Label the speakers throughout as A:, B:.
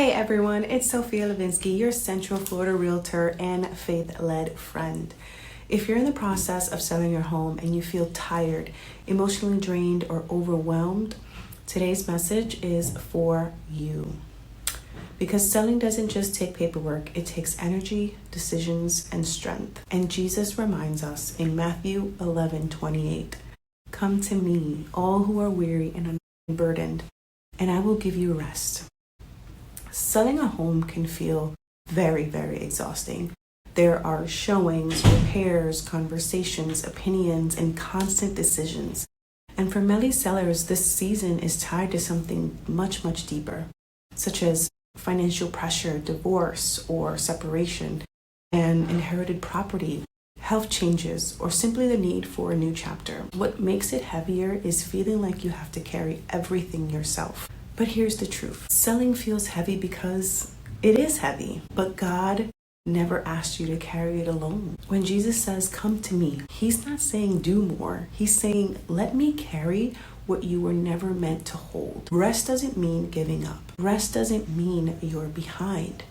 A: Hey everyone, it's Sophia Levinsky, your Central Florida realtor and faith-led friend. If you're in the process of selling your home and you feel tired, emotionally drained, or overwhelmed, today's message is for you. Because selling doesn't just take paperwork, it takes energy, decisions, and strength. And Jesus reminds us in Matthew 11:28, "Come to me, all who are weary and unburdened, and I will give you rest." Selling a home can feel very, very exhausting. There are showings, repairs, conversations, opinions, and constant decisions. And for many sellers, this season is tied to something much, much deeper, such as financial pressure, divorce or separation, and inherited property, health changes, or simply the need for a new chapter. What makes it heavier is feeling like you have to carry everything yourself. But here's the truth. Selling feels heavy because it is heavy, but God never asked you to carry it alone. When Jesus says, "Come to me," he's not saying do more. He's saying, let me carry what you were never meant to hold. Rest doesn't mean giving up. Rest doesn't mean you're behind.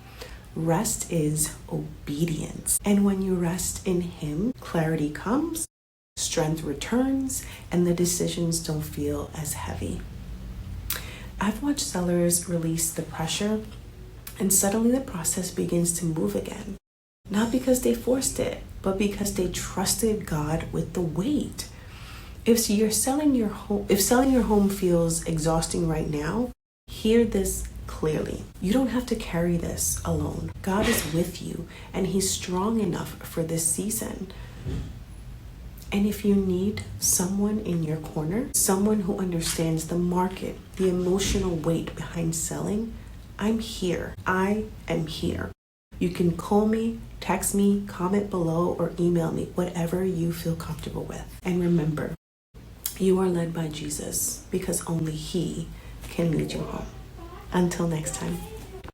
A: Rest is obedience. And when you rest in him, clarity comes, strength returns, and the decisions don't feel as heavy. I've watched sellers release the pressure, and suddenly the process begins to move again. Not because they forced it, but because they trusted God with the weight. If selling your home feels exhausting right now, hear this clearly. You don't have to carry this alone. God is with you, and he's strong enough for this season. And if you need someone in your corner, someone who understands the market, the emotional weight behind selling, I'm here. I am here. You can call me, text me, comment below, or email me, whatever you feel comfortable with. And remember, you are led by Jesus because only he can lead you home. Until next time.